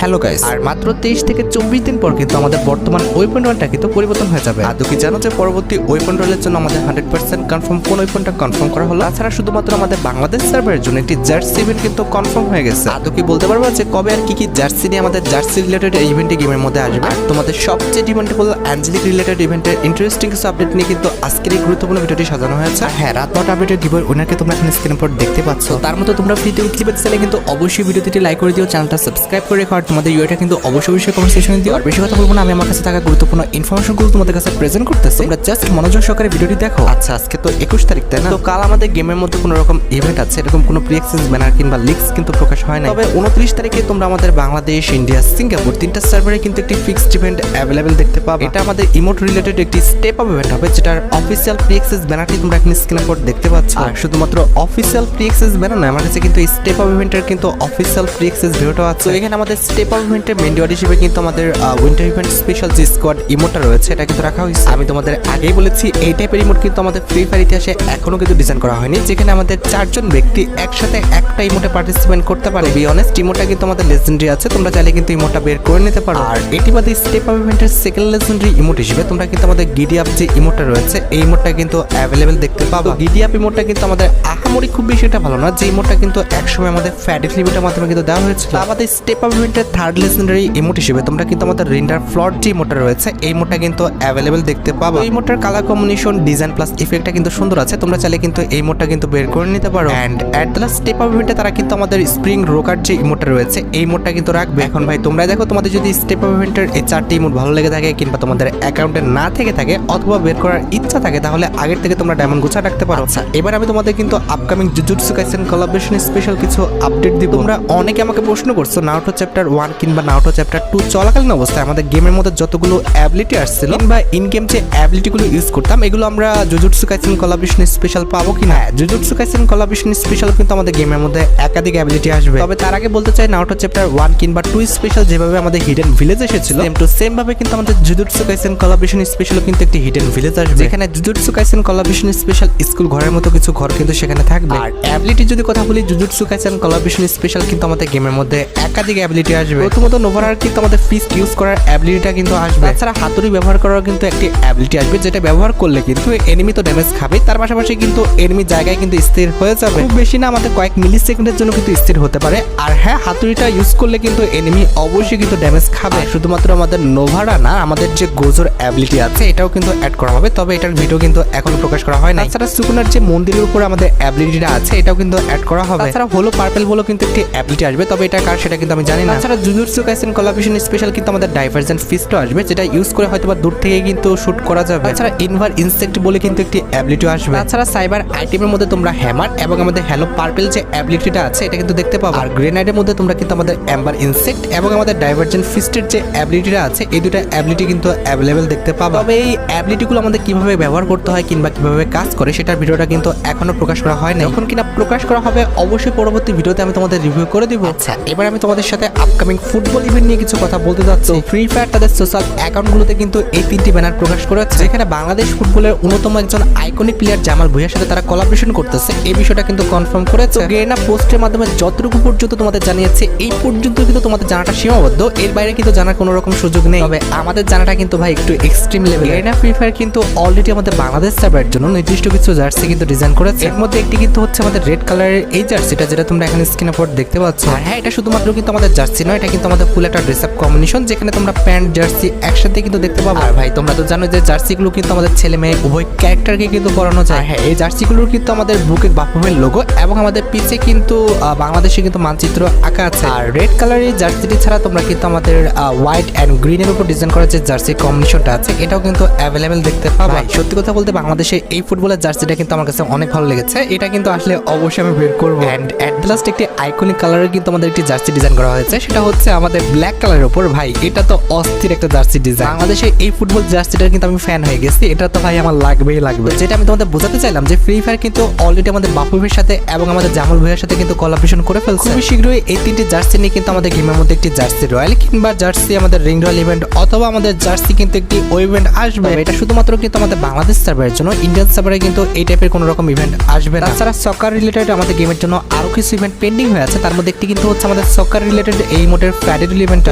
Hello guys, আর মাত্র 23 থেকে 24 দিন পর কিন্তু আমাদের বর্তমান ওয়েপন রোলটা কিন্তু পরিবর্তন হয়ে যাবে। আর কি জানো যে পরবর্তী ওয়েপন রোলের জন্য আমাদের 100% কনফার্ম কোন ওয়েপনটা কনফার্ম করা হলো। তাছাড়া শুধুমাত্র আমাদের বাংলাদেশ সার্ভারের জন্য একটি জার্সি ইভেন্ট কিন্তু কনফার্ম হয়ে গেছে। আর কি বলতে পারবো যে কবে আর কি জার্সি নিয়ে আমাদের জার্সি রিলেটেড ইভেন্টে গেমের মধ্যে আসবে। আর তোমাদের সবচেয়ে ডিমান্ডেবল অ্যাঞ্জেলিক রিলেটেড ইভেন্টের ইন্টারেস্টিং কিছু আপডেট নিয়ে কিন্তু আজকের এই গুরুত্বপূর্ণ ভিডিওটি সাজানো হয়েছে। হ্যাঁ, রাত 9টা আপডেটের গিভওয়ে উইনারকে তোমরা এখানে স্ক্রিনের উপর দেখতে পাচ্ছ। তার মধ্যে তোমরা ফ্রিতে উইকলি পেতে চাইলে কিন্তু অবশ্যই ভিডিওটি লাইক করে দিও, চ্যানেলটা সাবস্ক্রাইব করে রেখো। আর তোমাদের ইউআইটা কিন্তু অবশ্যই কনভারসেশন দিও। আর বেশি কথা বলবো না, আমি আমার কাছে থাকা গুরুত্বপূর্ণ ইনফরমেশনগুলো তোমাদের কাছে প্রেজেন্ট করতেছি। তোমরা জাস্ট মনোযোগ সহকারে ভিডিওটি দেখো। আচ্ছা, আজকে তো 21 তারিখ, তাই না? তো কাল আমাদের গেমের মধ্যে কোনো রকম ইভেন্ট আছে, এরকম কোনো প্রি অ্যাক্সেস ব্যানার কিংবা লিক্স কিন্তু প্রকাশ হয় না। তবে 29 তারিখে তোমরা আমাদের বাংলাদেশ, ইন্ডিয়া, সিঙ্গাপুর তিনটা সার্ভারে কিন্তু একটি ফিক্সড ইভেন্ট অ্যাভেলেবেল দেখতে পাবে। এটা আমাদের ইমোট রিলেটেড একটি স্টেপ আপ ইভেন্ট হবে, যেটার অফিসিয়াল প্রি অ্যাক্সেস ব্যানারটি তোমরা এখানে স্ক্রিনের উপর দেখতে পাচ্ছ। আর শুধুমাত্র অফিসিয়াল প্রি অ্যাক্সেস ব্যানার নয়, আমার কাছে কিন্তু এই স্টেপ আপ ইভেন্টের কিন্তু অফিসিয়াল প্রি অ্যাক্সেস ভিডিওটা আছে। এখানে আমাদের স্টেপ আপ ইভেন্টের মেন ডিওয়ার্ড হিসেবে কিন্তু আমাদের উইন্টার ইভেন্ট স্পেশাল যে স্কোয়াড ইমোটটা রয়েছে, এটা কিন্তু রাখা হয়েছে। আমি তোমাদের আগেই বলেছি এই টাইপের ইমোট কিন্তু আমাদের ফ্রি ফায়ার ইতিহাসে এখনো কিন্তু ডিজাইন করা হয়নি, যেখানে আমাদের 4 জন ব্যক্তি একসাথে একটা ইমোটে পার্টিসিপেট করতে পারে। বি অনেস্ট, ইমোটটা কিন্তু আমাদের লেজেন্ডারি আছে, তোমরা চাইলে কিন্তু ইমোটটা বের করে নিতে পারো। আর এটি বাদে স্টেপ আপ ইভেন্টের সেকেন্ড লেজেন্ডারি ইমোট হিসেবে তোমরা কিন্তু আমাদের গিডি আপ যে ইমোটটা রয়েছে, এই ইমোটটা কিন্তু অ্যাভেলেবেল দেখতে পাবো। গিডি আপ ইমোটটা কিন্তু আমাদের আহামরি খুব বেশি এটা ভালো না, যে ইমোটটা কিন্তু একসময় আমাদের ফ্যাডিক লিমিটের মাধ্যমে কিন্তু দেওয়া হয়েছিল। আমাদের স্টেপ আপ ইভেন্টের থার্ড লেজেন্ডারি ইমোট হিসেবে তোমরা কিন্তু আমাদের রেন্ডার ফ্লট যে ইমোটটা রয়েছে, এই ইমোটটা কিন্তু অ্যাভেলেবেল দেখতে পাবো। এই ইমোটটার কালার কম্বিনেশন, ডিজাইন প্লাস ইফেক্টটা কিন্তু সুন্দর আছে, তোমরা চাইলে কিন্তু এই ইমোটটা কিন্তু বের করে নিতে পারো। And at the last step up ইভেন্টে তারা কিন্তু আমাদের স্প্রিং রোকার যে ইমোটটা রয়েছে, এই ইমোটটা কিন্তু রাখবে। এখন ভাই তোমরা দেখো, তোমাদের যদি স্টেপ আপ ইভেন্টের এই 4টি ইমোট ভালো লেগে থাকে কিংবা তোমাদের অ্যাকাউন্টে না থেকে থাকে অথবা বের করার ইচ্ছা থাকে, তাহলে আগের থেকে তোমরা ডায়মন্ড গুছা রাখতে পারো। আচ্ছা, এবার আমি তোমাদের কিন্তু upcoming jujutsu Kaisen collaboration special কিছু আপডেট দিব। তোমরা অনেকে আমাকে প্রশ্ন করছো নারুটো চ্যাপ্টার 1 কিংবা নারুটো চ্যাপ্টার 2 চলাকালীন অবস্থায় আমাদের গেমের মধ্যে যতগুলো অ্যাবিলিটি আসছিল কিংবা ইন গেম যে অ্যাবিলিটিগুলো ইউজ করতাম, এগুলো আমরা জুজুৎসু কাইসেন কোলাবোরেশন স্পেশাল পাবো কিনা। জুজুৎসু কাইসেন কোলাবোরেশন স্পেশাল কিন্তু আমাদের গেমের মধ্যে একাধিক অ্যাবিলিটি আসবে। তবে তার আগে বলতে চাই, নারুটো চ্যাপ্টার 1 কিংবা 2 স্পেশাল যেভাবে আমাদের হিডেন ভিলেজ এসেছিল, সেম টু সেম ভাবে কিন্তু আমাদের জুজুৎসু কাইসেন কোলাবোরেশন স্পেশাল কিন্তু একটি হিডেন ভিলেজ আসবে, যেখানে jujutsu Kaisen collaboration special school ঘরের মতো কিছু ঘর কিন্তু সেখানে থাকবে। আর অ্যাবিলিটি যদি কথা বলি, জুজুৎসু কাইসেন কোলাবোরেশন স্পেশাল কিন্তু আমাদের গেমের মধ্যে একাধিক অ্যাবিলিটি আসবে। প্রথমত নোভারার কিন্তু আমাদের ফিস্ট ইউজ করার অ্যাবিলিটিটা কিন্তু আসবে। তাছাড়া হাতুড়ি ব্যবহার করার কিন্তু একটি অ্যাবিলিটি আসবে, যেটা ব্যবহার করলে কিন্তু এনিমি তো ড্যামেজ খাবে, তার পাশাপাশি কিন্তু এনিমি জায়গায় কিন্তু স্থির হয়ে যাবে। খুব বেশি না, আমাদের কয়েক মিলি সেকেন্ডের জন্য কিন্তু স্থির হতে পারে। আর হ্যাঁ, হাতুড়িটা ইউজ করলে কিন্তু এনিমি অবশ্যই কিন্তু ড্যামেজ খাবে। শুধুমাত্র আমাদের নোভারা না, আমাদের যে গোজোর অ্যাবিলিটি আছে এটাও কিন্তু অ্যাড করা হবে, তবে এটার ভিডিও কিন্তু এখনো প্রকাশ করা হয় না। তাছাড়া সুকুনার যে মন্দিরের উপর আমাদের অ্যাবিলিটিটা আছে, এটাও কিন্তু অ্যাড করা হবে। তাছাড়া হলো পার্পল বলে কিন্তু একটি অ্যাবিলিটি আসবে, তবে এটা কার সেটা কিন্তু আমি জানি না। তাছাড়া জুজুৎসু কাইসেন কোলাবোরেশন স্পেশাল কিন্তু আমাদের ডাইভারজেন্ট ফিস্টও আসবে, যেটা ইউজ করে হয়তোবা দূর থেকে কিন্তু শুট করা যাবে। তাছাড়া ইনভার ইনসেক্ট বলে কিন্তু একটি অ্যাবিলিটি আসবে। তাছাড়া সাইবার আইটেমের মধ্যে তোমরা হ্যামার এবং আমাদের হ্যালো পার্পল যে অ্যাবিলিটিটা আছে এটা কিন্তু দেখতে পাবো। আর গ্রেনাইডের মধ্যে তোমরা কিন্তু আমাদের এম্বার ইনসেক্ট এবং আমাদের ডাইভারজেন্ট ফিস্টের যে অ্যাবিলিটিটা আছে, এই দুটো অ্যাবিলিটি কিন্তু অ্যাভেলেবেল দেখতে পাবো। তবে এই অ্যাবিলিটিগুলো আমাদের কিভাবে ব্যবহার করতে হয় কিংবা কিভাবে কাজ করে সেটার ভিডিওটা কিন্তু এখনো প্রকাশ করা হয় না। যখন কিনা প্রকাশ করা হবে অবশ্যই পরবর্তী ভিডিওতে আমি তোমাদের রিভিউ করে দিব। আচ্ছা, এবার আমি তোমাদের সাথে আপকামিং ফুটবল ইভেন্ট নিয়ে কিছু কথা বলতে যাচ্ছি। ফ্রি ফায়ার তাদের সোশ্যাল অ্যাকাউন্টগুলোতে কিন্তু এই 3টি ব্যানার প্রকাশ করেছে, যেখানে বাংলাদেশ ফুটবলের অন্যতম একজন আইকনিক প্লেয়ার জামাল ভুঁইয়ার সাথে তারা কোলাবোরেশন করতেছে, এই বিষয়টা কিন্তু কনফার্ম করেছে। গেরিনা পোস্টের মাধ্যমে যতটুকু পর্যন্ত তোমাদের জানিয়েছে, এই পর্যন্ত কিন্তু তোমাদের জানাটা সীমাবদ্ধ, এর বাইরে কিন্তু জানার কোনো রকম সুযোগ নেই। তবে আমাদের জানাটা কিন্তু ভাই একটু extreme level. Garena free fire কিন্তু অলরেডি আমাদের বাংলাদেশ সার্ভারের জন্য নির্দিষ্ট কিছু জার্সি কিন্তু ডিজাইন করেছে। এর মধ্যে একটি কিন্তু হচ্ছে আমাদের রেড কালারের এই জার্সিটা, যেটা তোমরা এখানে স্ক্রিনের উপর দেখতে পাচ্ছ। আর হ্যাঁ, এটা শুধুমাত্র কিন্তু আমাদের জার্সি নয়, এটা কিন্তু আমাদের ফুল একটা ড্রেস আপ কম্বিনেশন, যেখানে তোমরা প্যান্ট জার্সি একসাথে কিন্তু দেখতে পাবো। আর ভাই তোমরা তো জানো যে জার্সিগুলো কিন্তু আমাদের ছেলে মেয়ে উভয় ক্যারেক্টারকে কিন্তু পরানো যায়। হ্যাঁ, এই জার্সিগুলোর কিন্তু আমাদের বুকে বাফুমের লোগো এবং আমাদের পিছে কিন্তু বাংলাদেশে কিন্তু মানচিত্র আঁকা আছে। আর রেড কালারের জার্সিটি ছাড়া তোমরা কিন্তু আমাদের হোয়াইট এন্ড গ্রিনের উপর ডিজাইন করা যে জার্সি কম্বিনেশনটা আছে, এটাও কিন্তু অ্যাভেলেবেল দেখতে পাবো। সত্যি কথা বলতে বাংলাদেশে এই ফুটবলের জার্সিটা কিন্তু আমার কাছে অনেক ভালো লেগেছে, এটা কিন্তু আসলে অবশ্যই আমি বের করবো। এন্ড এট দ্য লাস্ট একটি আইকনিক কালারের কিন্তু আমাদের একটি জার্সি ডিজাইন করা হয়েছে, সেটা হচ্ছে আমাদের ব্ল্যাক কালারের উপর। ভাই এটা তো অস্থির একটা জার্সি ডিজাইন। বাংলাদেশে এই ফুটবল জার্সিটার কিন্তু আমি ফ্যান হয়ে গেছি, এটা তো ভাই আমার লাগবেই লাগবে। যেটা আমি তোমাদের বোঝাতে চাইলাম যে ফ্রি ফায়ার কিন্তু অলরেডি আমাদের বাপুভির সাথে এবং আমাদের জামাল ভুঁইয়ার সাথে কিন্তু কোলাবোরেশন করে ফেলছে। খুবই শীঘ্রই এই 3টি জার্সি নিয়ে কিন্তু আমাদের গেমের মধ্যে একটি জার্সি রয়্যাল কিংবা জার্সি আমাদের রিং রয়্যাল ইভেন্ট অথবা আমাদের জার্সি কিন্তু একটি ও ইভেন্ট আসবে। এটা শুধুমাত্র কিন্তু আমাদের বাংলাদেশ সার্ভারের জন্য, ইন্ডিয়ান সার্ভারে কিন্তু এই টাইপের কোনো রকম ইভেন্ট আসবে না। তাছাড়া সকার রিলেটেড আমাদের গেমের জন্য আরো কিছু ইভেন্ট পেন্ডিং হয়ে আছে, তার মধ্যে একটি কিন্তু হচ্ছে আমাদের সকার রিলেটেড এই ইমোটের ফ্যাডেড ইভেন্ট।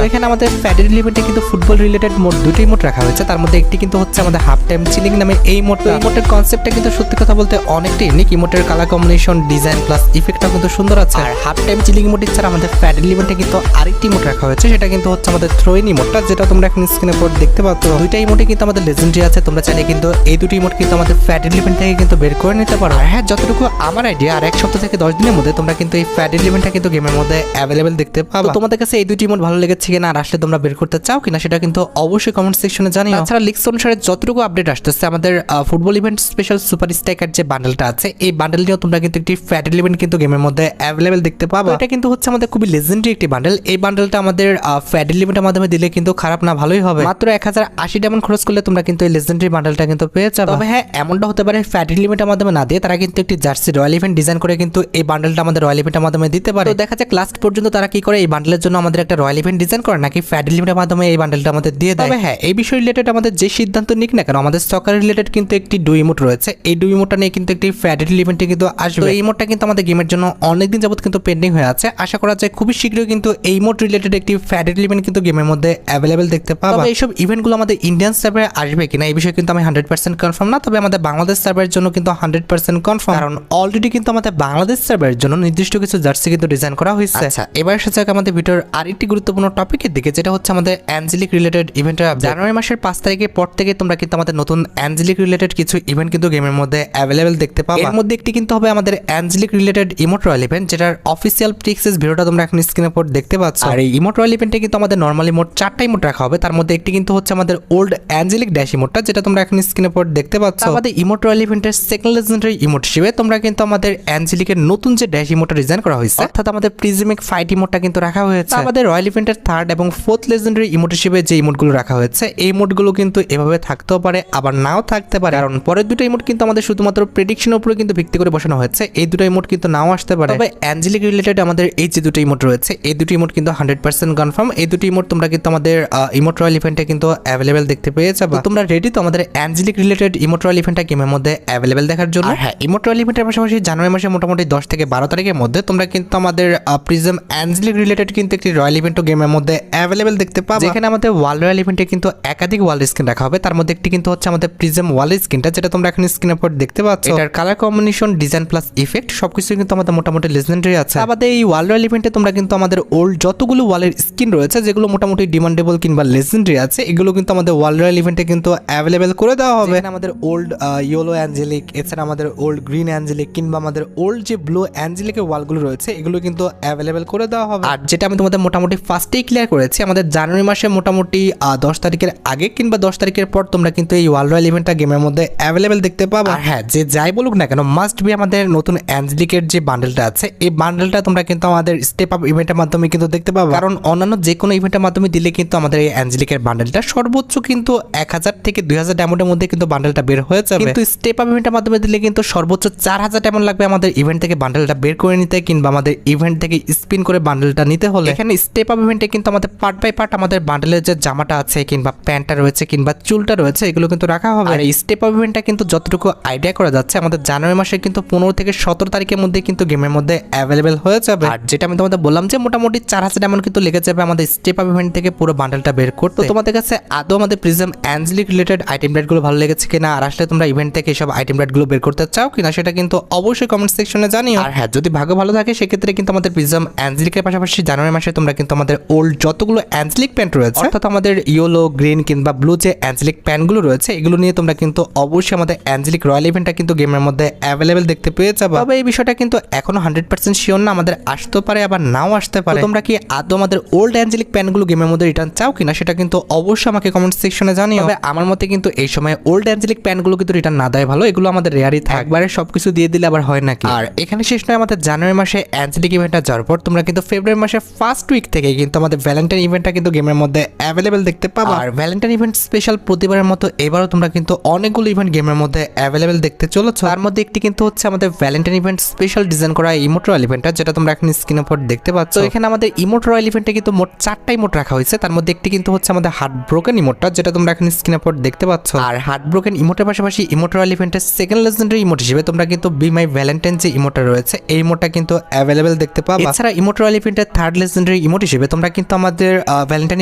এখানে আমাদের ফ্যাডেড ইভেন্টে কিন্তু ফুটবল রিলেটেড মোট দুটো ইমোট রাখা হয়েছে। তার মধ্যে একটি কিন্তু হচ্ছে আমাদের হাফ টাইম চিলিং নামে এই ইমোটটা। ইমোটের কনসেপ্টটা কিন্তু সত্যি কথা বলতে অনেকটা ইউনিক। ইমোটের কালার কম্বিনেশন, ডিজাইন প্লাস ইফেক্টটা কিন্তু সুন্দর আছে। আর হাফ টাইম চিলিং ইমোট ছাড়া আমাদের ফ্যাডেড ইভেন্টে কিন্তু আরেকটি ইমোট রাখা হয়েছে, সেটা কিন্তু হচ্ছে আমাদের থ্রোইন ইমোটটা, যেটা তোমরা এখন স্ক্রিনে পর দেখতে পাচ্ছ। দুইটা ইমোটে কিন্তু আমাদের লেজেন্ডারি আছে। তোমরা চাইলে কিন্তু এই দুটি ইমোট কিন্তু আমাদের ফ্যাডেড ইভেন্ট থেকে কিন্তু বের করে নিতে পারো। আর হ্যাঁ, যতটুকু আমার আইডিয়া, আর এক সপ্তাহ থেকে 10 দিনের মধ্যে তোমরা কিন্তু এই ফ্যাডেড ইভেন্টটা কিন্তু গেমের মধ্যে অ্যাভেলেবেল দেখতে পাবে। তোমাদের কাছে এই দুটি ইমোট ভালো লেগেছে কিনা, আর আসলে তোমরা বের করতে চাও কিনা, সেটা কিন্তু অবশ্যই কমেন্ট সেকশনে জানিও। তাছাড়া লিক্স অনুসারে যতটুকু আপডেট আসতেছে, আমাদের football event special super striker যে বান্ডেলটা আছে, এই বান্ডেল নিয়েও তোমরা কিন্তু একটি ফ্যাডেড ইভেন্ট কিন্তু গেমের মধ্যে অ্যাভেলেবেল দেখতে পাবে। এটা কিন্তু হচ্ছে আমাদের খুবই লেজেন্ডারি একটি বান্ডেল। এই বান্ডেলটা আমাদের ফ্যাডেড ইভেন্টের মাধ্যমে দিলে কিন্তু খারাপ না, ভালোই হবে। মাত্র 1080 ডায়মন্ড খরচ করলে তোমরা কিন্তু এই লেজেন্ডারি বান্ডেলটা কিন্তু পেয়ে যাবে। তবে হ্যাঁ, এমনটা হতে পারে ফ্যাডেড ইভেন্টের মাধ্যমে না দিয়ে তারা কিন্তু একটি জার্সি রয়্যাল ইভেন্ট ডিজাইন করে কিন্তু এই বান্ডেলটা আমাদের রয়্যাল ইভেন্টের মাধ্যমে দিতে পারে। তো দেখা যাক লাস্ট পর্যন্ত তারা কি করে, এই বান্ডেলের জন্য আমাদের একটা রয়্যাল ইভেন্ট ডিজাইন করে নাকি ফ্যাডেড ইভেন্টের মাধ্যমে এই বান্ডেলটা আমাদের দিয়ে দেয়। তবে হ্যাঁ, এই বিষয় রিলেটেড আমাদের যে সিদ্ধান্ত নিক না কেন, আমাদের সকার রিলেটেড কিন্তু একটি ডু ইমোট রয়েছে। এই ডু ইমোটটা নিয়ে কিন্তু একটি ফ্যাডেড ইভেন্টে কিন্তু আসবে। এই ইমোটটা কিন্তু আমাদের গেমের জন্য অনেকদিন যাবত কিন্তু পেন্ডিং হয়ে আছে। আশা করা যায় খুবই শীঘ্রই কিন্তু এই ইমোট রিলেটেড একটি ফ্যাডেড ইভেন্ট কিন্তু গেমের মধ্যে অ্যাভেলেবেল দেখতে পাবো। তবে এইসব ইভেন্টগুলো আমাদের ইন্ডিয়ান সার্ভারে আসবে কিনা এই বিষয়ে কিন্তু আমি 100% কনফার্ম না। তবে আমাদের বাংলাদেশ সার্ভারের জন্য কিন্তু 100% কনফার্ম, কারণ অলরেডি কিন্তু আমাদের বাংলাদেশ সার্ভারের জন্য নির্দিষ্ট কিছু জার্সি কিন্তু ডিজাইন করা হয়েছে। আচ্ছা, এবার এসে যাক আমাদের ভিডিওর আরেকটি গুরুত্বপূর্ণ টপিকের দিকে, যেটা হচ্ছে আমাদের অ্যাঞ্জেলিক রিলেটেড ইভেন্টের। জানুয়ারি মাসের 5 তারিখের পর থেকে তোমরা কিন্তু আমাদের নতুন অ্যাঞ্জেলিক রিলেটেড কিছু ইভেন্ট কিন্তু গেমের মধ্যে অ্যাভেলেবেল দেখতে পাবে। এর মধ্যে একটি কিন্তু হবে আমাদের angelic related emote royal event, যেটার অফিসিয়াল প্রিক্সেস ভিডিওটা তোমরা এখন স্ক্রিনে পর দেখতে পাচ্ছ। আর এই ইমোট রয়্যাল ইভেন্টে কিন্তু আমাদের নরমালি মোট 4টা ইমোট রাখা হবে। তার মধ্যে একটি কিন্তু হচ্ছে আমাদের ওল্ড অ্যাঞ্জেলিক ড্যাশ ইমোটটা, যেটা তোমরা এখন স্ক্রিনে পর দেখতে পাচ্ছ। আমাদের ইমোট রয়্যাল ইভেন্টের সেকেন্ড লেজেন্ডারি ইমোট হিসেবে তোমরা কিন্তু আমাদের অ্যাঞ্জেলিকের নতুন যে ড্যাশ ইমোটটা ডিজাইন করা হয়েছে, অর্থাৎ আমাদের প্রিজমিক ফাইট ইমোটটা কিন্তু রাখা হয়েছে। আমাদের রয়্যাল ইভেন্টের থার্ড এবং ফোর্থ লেজেন্ডারি ইমোট হিসেবে যে ইমোটগুলো রাখা হয়েছে, এই ইমোটগুলো কিন্তু এভাবে থাকতেও পারে, আবার নাও থাকতে পারে, কারণ পরের দুটো ইমোট কিন্তু আমাদের শুধুমাত্র প্রেডিকশনের উপরে কিন্তু ভিত্তি করে বসানো হয়েছে। এই দুটো ইমোট কিন্তু নাও আসতে পারে। তবে অ্যাঞ্জেলিক রিলেটেড আমাদের এই যে দুটো ইমোট রয়েছে, এই দুটো ইমোট কিন্তু 100% কনফার্ম। এই দুটো ইমোট তোমরা কিন্তু আমাদের ইমোট রয়্যাল ইভেন্টে কিন্তু অ্যাভেলেবেল দেখতে পেয়ে যাবে। তোমরা রেডি তো আমাদের অ্যাঞ্জেলিক রিলেটেড ইমোট রয়্যাল ইভেন্টটা গেমের মধ্যে অ্যাভেলেবেল দেখার জন্য? হ্যাঁ, ইমোট রয়্যাল ইভেন্টের পাশাপাশি জানুয়ারি মাসে মোটামুটি 10 থেকে 12 তারিখের মধ্যে তোমরা কিন্তু আমাদের প্রিজম অ্যাঞ্জেলিক রিলেটেড কিন্তু একটি রয়্যাল ইভেন্টও গেমের মধ্যে অ্যাভেলেবেল দেখতে পাবে, যেখানে আমাদের ওয়াল রয়্যাল ইভেন্টে কিন্তু একাধিক ওয়াল স্কিন রাখা হবে। তার মধ্যে একটি কিন্তু হচ্ছে আমাদের প্রিজম ওয়াল স্কিনটা, যেটা তোমরা এখন স্ক্রিনের উপর দেখতে পাচ্ছ। এটার colour combination, design plus effect সবকিছু কিন্তু আমাদের মোটামুটি লেজেন্ডারি আছে। আমাদের এই ওয়াল রয়্যাল ইভেন্টে তোমরা কিন্তু আমাদের ওল্ড যতগুলো ওয়ালের স্কিন রয়েছে, যেগুলো মোটামুটি ডিমান্ডেবল কিংবা লেজেন্ডারি আছে, এগুলো কিন্তু আমাদের ওয়াল রয়্যাল ইভেন্টে কিন্তু অ্যাভেলেবেল করে দেওয়া হবে। আমাদের ওল্ড ইয়েলো অ্যাঞ্জেলিক, এছাড়া আমাদের ওল্ড গ্রিন অ্যাঞ্জেলিক কিংবা আমাদের ওল্ড যে ব্লু অ্যাঞ্জেলিকের ওয়ালগুলো রয়েছে, এগুলো কিন্তু অ্যাভেলেবেল করে দেওয়া হবে। আর যেটা আমি তোমাদের মোটামুটি ফার্স্টেই ক্লিয়ার করেছি, আমাদের জানুয়ারি মাসে মোটামুটি 10 তারিখের আগে কিংবা 10 তারিখের পর তোমরা কিন্তু এই ওয়াল রয়্যাল ইভেন্টটা গেমের মধ্যে অ্যাভেলেবেল দেখতে পাবে। আর হ্যাঁ, যে যাই বলুক না কেন, মাস্ট বি আমাদের নতুন অ্যাঞ্জেলিকের যে বান্ডেলটা আছে, এই বান্ডেলটা তোমরা কিন্তু আমাদের স্টেপ আপ ইভেন্টের মাধ্যমে কিন্তু দেখতে পাবে। কারণ অন্যান্য যে কোনো ইভেন্টের মাধ্যমে দিলে কিন্তু আমাদের এই অ্যাঞ্জেলিকের বান্ডেলটা সর্বোচ্চ কিন্তু 1000 থেকে 2000 ডায়মন্ডের মধ্যে কিন্তু বান্ডেলটা বের হয়ে যাবে। কিন্তু স্টেপ আপ ইভেন্টের মাধ্যমে দিলে কিন্তু সর্বোচ্চ 4000 ডায়মন্ড লাগবে আমাদের ইভেন্ট থেকে বান্ডেলটা বের করে নিতে, কিংবা আমাদের ইভেন্ট থেকে স্পিন করে বান্ডেলটা নিতে হলে। এখানে স্টেপ আপ ইভেন্টে কিন্তু আমাদের পার্ট বাই পার্ট আমাদের বান্ডেলের যে জামাটা আছে কিংবা প্যান্টটা রয়েছে কিংবা চুলটা রয়েছে, এগুলো কিন্তু রাখা হবে। আর এই স্টেপ আপ ইভেন্টটা কিন্তু যতটুকু আইডিয়া করা যাচ্ছে, আমাদের জানুয়ারি মাসে কিন্তু 15 থেকে 17 তারিখের মধ্যে কিন্তু গেমের মধ্যে অ্যাভেলেবেল হয়ে যাবে। আর যেটা আমি তোমাদের বললাম যে মোটামুটি 4000 ডায়মন্ড কিন্তু লেগে যাবে আমাদের স্টেপ আপ ইভেন্ট থেকে পুরো বান্ডেলটা বের করতে। তোমাদের কাছে আদৌ আমাদের প্রিজম অ্যাঞ্জেলিক রিলেটেড আইটেম রেটগুলো ভালো লেগেছে কিনা, আর আসলে তোমরা ইভেন্ট থেকে এসব আইটেম রেটগুলো বের করতে চাও কিনা, সেটা কিন্তু অবশ্যই কমেন্ট সেকশনে জানিও। আর হ্যাঁ, যদি ভাগ্য ভালো থাকে সেক্ষেত্রে কিন্তু আমাদের প্রিজম অ্যাঞ্জেলিকের পাশাপাশি জানুয়ারি মাসে তোমরা কিন্তু আমাদের ওল্ড যতগুলো অ্যাঞ্জেলিক প্যান্ট রয়েছে, অর্থাৎ আমাদের ইয়েলো, গ্রিন কিংবা ব্লু যে অ্যাঞ্জেলিক প্যান্টগুলো রয়েছে, এগুলো নিয়ে তোমরা কিন্তু অবশ্যই আমাদের অ্যাঞ্জেলিক রয়্যাল ইভেন্টটা কিন্তু গেমের মধ্যে অ্যাভেলেবেল দেখতে পেয়ে যাবে। তবে এই বিষয়টা কিন্তু এখনো 100% শিওর না, আমাদের আসতেও পারে আবার নাও আসতে পারে। তোমরা কি আদৌ আমাদের ওল্ড অ্যাঞ্জেলিক প্যান্টগুলো গেমের মধ্যে রিটার্ন চাও কিনা, সেটা কিন্তু অবশ্যই আমাকে কমেন্ট সেকশনে জানিও। তবে আমার মতে কিন্তু এই সময় ওল্ড অ্যাঞ্জেলিক প্যান্টগুলো কিন্তু রিটার্ন না দেয় ভালো, এগুলো আমাদের রেয়ারই থাকে, একবারে সবকিছু দিয়ে দিলে আবার হয় নাকি। আর এখানে শেষ নয়, আমাদের জানুয়ারি মাসে অ্যাঞ্জেলিক ইভেন্টটা যাওয়ার পর তোমরা কিন্তু ফেব্রুয়ারি মাসের ফার্স্ট উইক থেকে কিন্তু আমাদের ভ্যালেন্টাইন ইভেন্টটা কিন্তু গেমের মধ্যে অ্যাভেলেবেল দেখতে পাবা। আর ভ্যালেন্টাইন ইভেন্ট স্পেশাল প্রতিবারের মতো এবারও তোমরা কিন্তু অনেকগুলো ইভেন্ট গেমের মধ্যে অ্যাভেলেবেল দেখতে চলেছো। তার মধ্যে একটি কিন্তু হচ্ছে আমাদের ভ্যালেন্টাইন ইভেন্ট স্পেশাল ডিজাইন করা ইমোট রয়্যাল ইভেন্টটা, যেটা তোমরা এখন স্ক্রিনের উপর দেখতে পাচ্ছ। এখানে আমাদের ইমোট রয়্যাল ইভেন্টে কিন্তু মোট 4টা ইমোট রাখা হয়েছে। তার মধ্যে একটি কিন্তু হচ্ছে আমাদের হার্ট ব্রোকেন ইমোটটা, যেটা তোমরা এখন স্ক্রিনের উপর দেখতে পাচ্ছ। আর হার্ট ব্রোকেন ইমোটের পাশাপাশি ইমোট রয়্যাল ইভেন্টের সেকেন্ড লেজেন্ডারি ইমোট হিসেবে তোমরা কিন্তু বি মাই ভ্যালেন্টাইন যে ইমোটটা রয়েছে, এই ইমোটটা কিন্তু অ্যাভেলেবেল দেখতে পাবা। এছাড়া ইমোট রয়্যাল ইভেন্টের থার্ড লেজেন্ডারি লেজেন্ডারি ইমোট হিসেবে তোমরা কিন্তু আমাদের Valentine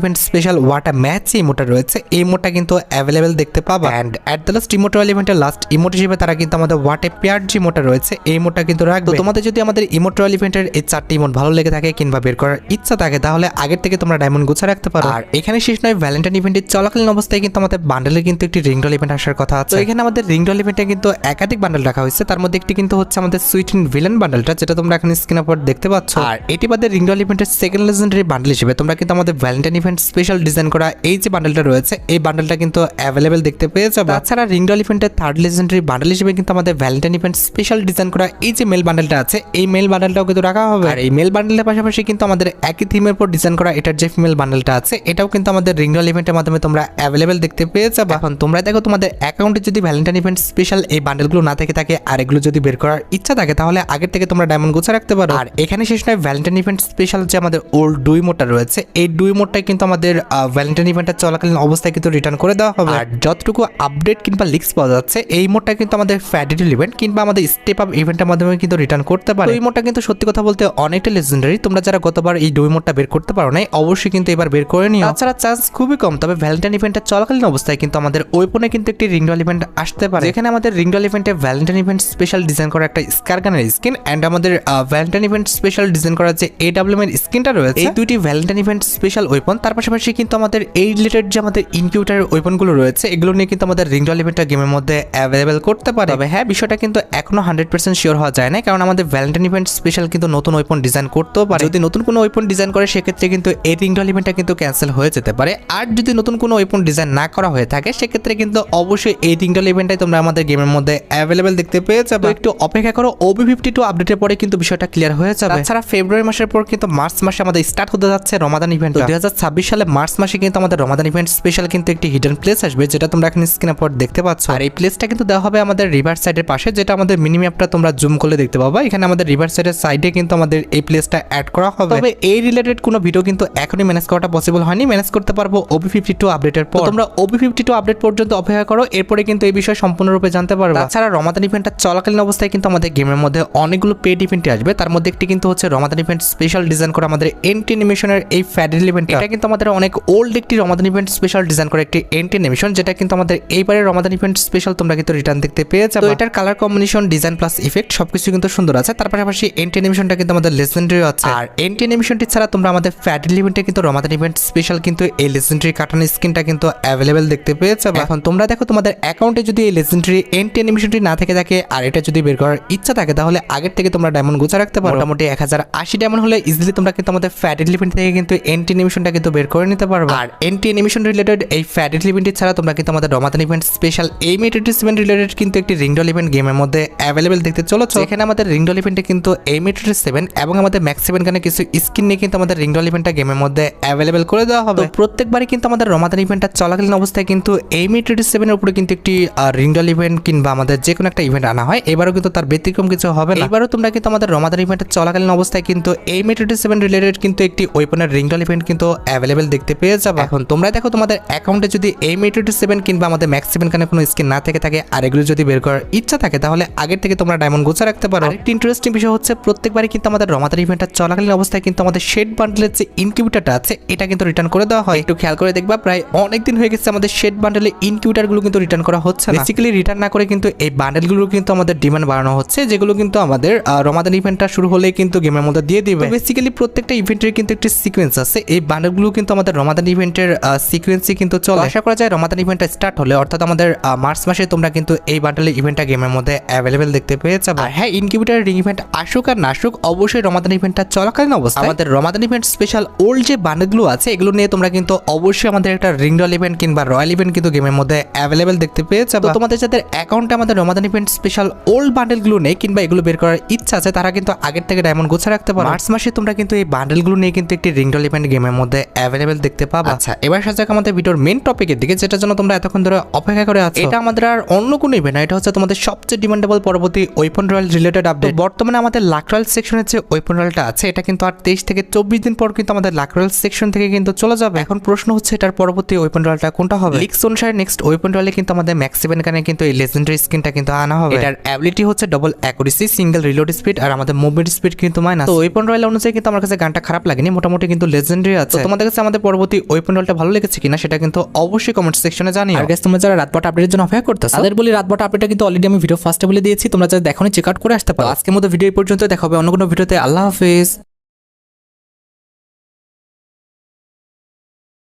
event special what a match যে ইমোটটা রয়েছে এই ইমোটটা কিন্তু অ্যাভেলেবেল দেখতে পাবা। And at the last emote royal ইভেন্টের লাস্ট ইমোট হিসেবে তারা কিন্তু আমাদের ওয়াটে পেয়ার যে ইমোটটা রয়েছে এই ইমোটটা কিন্তু রাখবে। তো তোমাদের যদি আমাদের ইমোট রয়্যাল ইভেন্টের এই 4টি ইমোট ভালো লেগে থাকে কিংবা বের করার ইচ্ছা থাকে তাহলে আগের থেকে তোমরা ডায়মন্ড গুছা রাখতে পারো। আর এখানে শেষ নয়, ভ্যালেন্টাইন ইভেন্টের চলাকালীন অবস্থায় কিন্তু আমাদের বান্ডেলে কিন্তু একটি রিং রয়্যাল ইভেন্ট আসার কথা আছে। তো এখানে আমাদের রিং রয়্যাল ইভেন্টে কিন্তু একাধিক বান্ডেল রাখা হয়েছে, তার মধ্যে একটি কিন্তু হচ্ছে আমাদের সুইট ইন ভিলেন বান্ডেলটা, যেটা তোমরা এখানে স্ক্রিনের উপর দেখতে পাচ্ছ। আর এটি বাদে রিং রয়্যাল ইভেন্টের সেকেন্ড লেজেন্ডারি বান্ডেল হিসেবে তোমরা কিন্তু আমাদের ভ্যালেন্টাইন ইভেন্ট স্পেশাল ডিজাইন করা এই যে বান্ডেলটা রয়েছে এই বান্ডেলটা কিন্তু অ্যাভেলেবেল দেখতে পেয়ে যাবে। তাছাড়া রিং রয়্যাল ইভেন্টের থার্ড লেজেন্ডারি বান্ডেল হিসেবে কিন্তু আমাদের ভ্যালেন্টাইন ইভেন্ট স্পেশাল ডিজাইন করা এই যে মেল বান্ডেলটা আছে এই মেল বান্ডেলটাও কিন্তু রাখা হবে। আর এই মেল বান্ডেলের পাশাপাশি কিন্তু আমাদের একই থিমের উপর ডিজাইন করা এটার যে ফিমেল বান্ডেলটা আছে এটাও কিন্তু আমাদের রিং রয়্যাল ইভেন্টের মাধ্যমে তোমরা অ্যাভেলেবেল দেখতে পেয়ে যাবে। এখন তোমরা দেখো তোমাদের অ্যাকাউন্টে যদি ভ্যালেন্টাইন ইভেন্ট স্পেশাল এই বান্ডেলগুলো না থেকে থাকে আর এগুলো যদি বের করার ইচ্ছা থাকে তাহলে আগের থেকে তোমরা ডায়মন্ড গুছা রাখতে পারো। আর এখানে শেষ নয়, ভ্যালেন্টাইন ইভেন্ট স্পেশাল যে আমাদের ওল্ড ডুই মোডটা রয়েছে এই ডুই মোডটাই কিন্তু আমাদের ভ্যালেন্টাইন ইভেন্টের চলাকালীন অবস্থায় কিন্তু রিটার্ন করে দেওয়া হবে। আর যতটুকু আপডেট কিংবা লিক্স পাওয়া যাচ্ছে এই মোডটা কিন্তু আমাদের ফ্যাডিডল ইভেন্ট কিংবা আমাদের স্টেপ আপ ইভেন্টের মাধ্যমে কিন্তু রিটার্ন করতে পারে। এই মোডটা কিন্তু সত্যি কথা বলতে অনেকটা লেজেন্ডারি, তোমরা যারা গতবার এই ডুই মোডটা বের করতে পারো না অবশ্যই কিন্তু এবার বের করে নিও। তাছাড়া চান্স খুবই কম, তবে ভ্যালেন্টাইন ইভেন্টের চলাকালীন অবস্থায় কিন্তু আমাদের ওয়েপনে কিন্তু একটি রিং রয়্যাল ইভেন্ট আসতে পারে, যেখানে আমাদের রিং রয়্যাল ইভেন্টে ভ্যালেন্টাইন ইভেন্ট স্পেশাল ডিজাইন করা একটা স্কারগানের স্কিন এন্ড আমাদের ভ্যালেন্টাইন ইভেন্ট স্পেশাল ডিজাইন করা যে AWM এর স্কিনটা রয়েছে এই দুইটি ভ্যালেন্টাইন ইভেন্ট স্পেশাল ওয়েপন, তার পাশাপাশি কিন্তু আমাদের এই রিলেটেড যে আমাদের ইনকিউটার ওয়েপনগুলো রয়েছে এগুলো নিয়ে কিন্তু আমাদের রিং রয়্যাল ইভেন্টটা গেমের মধ্যে অ্যাভেলেবেল করতে পারে। তবে হ্যাঁ, বিষয়টা কিন্তু এখনো 100% শিওর হওয়া যায় না, কারণ আমাদের ভ্যালেন্টাইন ইভেন্ট স্পেশাল কিন্তু নতুন ওয়েপন ডিজাইন করতেও পারে। যদি নতুন কোনো ওয়েপন ডিজাইন করে সেক্ষেত্রে কিন্তু এই রিং রয়্যাল ইভেন্টটা কিন্তু ক্যান্সেল হয়ে যেতে পারে। আর যদি নতুন কোনো ওয়েপন ডিজাইন না করা হয়ে থাকে সেক্ষেত্রে কিন্তু অবশ্যই এই রিং রয়্যাল ইভেন্টটাই তোমরা আমাদের গেমের মধ্যে অ্যাভেলেবেল দেখতে পেয়ে যাবে। তো একটু অপেক্ষা করো, OB52 আপডেটের পরে কিন্তু বিষয়টা ক্লিয়ার হয়ে যাবে। তাছাড়া ফেব্রুয়ারি মাসের পর কিন্তু মার্চ মাসে আমাদের স্টার্ট হতে যাচ্ছে রমাদান ইভেন্ট। 2026 সালে মার্চ মাসে কিন্তু আমাদের রমাদান ইভেন্ট স্পেশাল কিন্তু একটি হিডেন প্লেস আসবে, যেটা তোমরা এখানে স্ক্রিনের পর দেখতে পাচ্ছ। আর এই প্লেসটা কিন্তু দেওয়া হবে আমাদের রিভার সাইডের পাশে, যেটা আমাদের মিনি ম্যাপটা তোমরা জুম করলে দেখতে পাবা। এখানে আমাদের রিভার সাইডের সাইডে কিন্তু আমাদের এই প্লেসটা অ্যাড করা হবে। তবে এই রিলেটেড কোনো ভিডিও কিন্তু এখনই ম্যানেজ করাটা পসিবল হয়নি, ম্যানেজ করতে পারবো OB52 আপডেটের পর। তোমরা OB52 আপডেট পর্যন্ত অপেক্ষা করো, এরপরে কিন্তু এই বিষয়ে সম্পূর্ণরূপে জানতে পারবে। তাছাড়া রমাদান ইভেন্টটা চলাকালীন অবস্থায় কিন্তু আমাদের গেমের মধ্যে অনেকগুলো পেড ইভেন্টে আসবে, তার মধ্যে একটি কিন্তু হচ্ছে রমাদান ইভেন্ট স্পেশাল ডিজাইন করা আমাদের এন্টি অ্যানিমেশনের এই ফ্যাডিল ইভেন্ট। এটা কিন্তু আমাদের অনেক ওল্ড একটি রমাদান ইভেন্ট স্পেশাল ডিজাইন করা একটি এন্টি অ্যানিমেশন, যেটা কিন্তু আমাদের এইবারের রমাদান ইভেন্ট স্পেশাল তোমরা কিন্তু রিটার্ন দেখতে পেয়ে যাবে। তো এটার colour combination, design plus effect সবকিছু কিন্তু সুন্দর আছে। তার পাশাপাশি এন্টি অ্যানিমেশনটা কিন্তু আমাদের লেজেন্ডারি আছে। আর এন্টি অ্যানিমেশনটি ছাড়া তোমরা আমাদের ফ্যাডিল ইভেন্টে কিন্তু রমাদান ইভেন্ট স্পেশাল কিন্তু এই লেজেন্ডারি কাটানো স্কিনটা কিন্তু অ্যাভেলেবেল দেখতে পেয়ে যাবে। এখন তোমরা দেখো তোমাদের অ্যাকাউন্টে যদি এই লেজেন্ডারি এন্টি অ্যানিমেশনটি না থেকে থাকে আর এটা যদি বের করার ইচ্ছা থাকে তাহলে আগের থেকে তোমরা ডায়মন্ড গুছা রাখতে পারো। মোটামুটি 1080 ডায়মন্ড হলে ইজিলি তোমরা কিন্তু আমাদের ফ্যাডিল ইভেন্ট থেকে কিন্তু এন্টি অ্যানিমেশনটা কিন্তু বের করে নিতে পারবে। আর এন্টি অ্যানিমেশন রিলেটেড এই ফ্যাডিল ইভেন্ট ছাড়া তোমরা কিন্তু আমাদের রমাদান ইভেন্ট স্পেশাল এই মেট্রিটিসমেন্ট রিলেটেড কিন্তু একটি রিং রয়্যাল ইভেন্ট গেমের মধ্যে অ্যাভেলেবেল দেখতে চলেছে। এখানে আমাদের রিং রয়্যাল ইভেন্টে কিন্তু এই মেট্রিটিস7 এবং আমাদের ম্যাক্স 7 গানে কিছু স্কিন নিয়ে কিন্তু আমাদের রিং রয়্যাল ইভেন্টটা গেমের মধ্যে অ্যাভেলেবেল করে দেওয়া হবে। প্রত্যেকবারই কিন্তু আমাদের রমাদান ইভেন্টটা চলাকালীন অবস্থায় কিন্তু এই মেট্রিটিস7 এর উপরে কিন্তু একটি রিং রয়্যাল ইভেন্ট কিংবা আমাদের যে কোনো একটা ইভেন্ট আনা হয়। এবারও কিন্তু তার ব্যতিক্রম কিছু হবে না। এবারও তোমরা কিন্তু আমাদের রমাদান ইভেন্টের চলাকালীন অবস্থায় কিন্তু এই মেট্রিটিস7 রিলেটেড কিন্তু একটি ওয়েপনের রিং রয়্যাল ইভেন্ট কিন্তু অ্যাভেলেবেল দেখতে পেয়ে যাবে। এখন তোমরা দেখো তোমাদের অ্যাকাউন্টে যদি এই মেট্রিটিস7 কিংবা আমাদের ম্যাক্স 7 গানে কোনো স্কিন না থেকে থাকে আর এগুলো যদি বের করার ইচ্ছা থাকে তাহলে আগের থেকে তোমরা ডায়মন্ড গুছা রাখতে পারো। আরেকটি ইন্টারেস্টিং বিষয় হচ্ছে প্রত্যেকবারই কিন্তু আমাদের রমাদান ইভেন্টটা চলাকালীন অবস্থায় কিন্তু আমাদের শেড বান্ডেলের যে ইনকিউবেটরটা আছে এটা কিন্তু রিটার্ন করে দেওয়া হয়। একটু খেয়াল করে দেখবা প্রায় অনেক দিন হয়ে গেছে আমাদের শেড বান্ডেলের ইনকিউবেটরগুলো কিন্তু রিটার্ন করা হচ্ছে না। বেসিক্যালি রিটার্ন না করে কিন্তু এই বান্ডেলগুলো কিন্তু আমাদের ডিমান্ড বাড়ানো হচ্ছে, যেগুলো কিন্তু আমাদের রমাদান ইভেন্টটা শুরু হলেই কিন্তু গেমের মধ্যে দিয়ে দিবে। বেসিক্যালি প্রত্যেকটা ইভেন্টের কিন্তু একটি সিকোয়েন্স আছে, এই বান্ডেলগুলো কিন্তু আমাদের রমাদান ইভেন্টের সিকোয়েন্সই কিন্তু চলে। আশা করা যায় রমাদান ইভেন্টটা স্টার্ট হলে অর্থাৎ আমাদের মার্চ মাসে তোমরা কিন্তু এই বান্ডেলের ইভেন্টটা গেমের মধ্যে অ্যাভেলেবেল দেখতে পেয়ে যাবে। আর হ্যাঁ, ইনকিউবেটর রিং ইভেন্ট আসুক আর না আসুক অবশ্যই রমাদান ইভেন্টটা চলাকালীন অবস্থায় আমাদের রমাদান ইভেন্ট স্পেশাল ওল্ড যে বান্ডেলগুলো আছে এগুলো নিয়ে তোমরা কিন্তু অবশ্যই আমাদের একটা রিং রয়্যাল ইভেন্ট কিংবা রয়্যাল ইভেন্ট কিন্তু গেমের মধ্যে অ্যাভেলেবেল দেখতে পেয়ে যাবে। তো তোমাদের যাদের অ্যাকাউন্টে আমাদের রমাদান ইভেন্ট স্পেশাল ওল্ড বান্ডেলগুলো নেই কিংবা এগুলো বের করার ইচ্ছা আছে তারা কিন্তু আগের থেকে ডায়মন্ড গুছা রাখতে পারো। মার্চ মাসে তোমরা কিন্তু এই বান্ডেলগুলো নিয়ে কিন্তু একটি রিং রয়্যাল ইভেন্ট গেমের মধ্যে অ্যাভেলেবেল দেখতে পাবে। আচ্ছা, এবার আসা যাক আমাদের ভিডিওর মেইন টপিকের দিকে, যেটার জন্য তোমরা এতক্ষণ ধরে অপেক্ষা করে আছো। এটা আমাদের আর অন্য কোনো ইভেন্ট না, এটা হচ্ছে তোমাদের সবচেয়ে ডিমান্ডেবল পরবর্তী ওয়েপন রয়্যাল রিলেটেড আপডেট। বর্তমানে আমাদের লাক রয়্যাল সেকশনের যে ওয়েপন রয়্যালটা আছে এটা কিন্তু আর 23 থেকে 24 দিন পর কিন্তু আমাদের লাক রয়্যাল সেকশন থেকে কিন্তু চলে যাবে। এখন প্রশ্ন হচ্ছে এটার পরবর্তী ওয়েপন রয়্যালটা কোনটা হবে। লিক্স অনুসারে নেক্সট ওয়েপন রয়্যালে কিন্তু আমাদের ম্যাক্স 7 গানে কিন্তু এই লেজেন্ডারি স্কিনটা কিন্তু আনা হবে। এটার অ্যাবিলিটি হচ্ছে double accuracy, single reload speed আর আমাদের মুভমেন্ট স্পিড কিন্তু মাইনাস। তো ওয়েপন রয়্যাল অনুযায়ী কিন্তু আমার কাছে গানটা খারাপ লাগেনি, মোটামুটি কিন্তু লেজেন্ডারি আছে। তো তোমাদের কাছে আমাদের পরবর্তী ওয়েপন রোলটা ভালো লেগেছে কিনা সেটা কিন্তু অবশ্যই কমেন্ট সেকশনে জানিও। আর গাইস তোমরা যারা রাতবাট আপডেটের জন্য অপেক্ষা করতেছো তাদের বলি রাতবাট আপডেটটা কিন্তু অলরেডি আমি ভিডিও ফার্স্টে বলে দিয়েছি, তোমরা যারা দেখোনি চেক আউট করে আসতে পারো। আজকের মতো ভিডিও এই পর্যন্ত, দেখা হবে অন্য কোনো ভিডিওতে। আল্লাহ হাফেজ।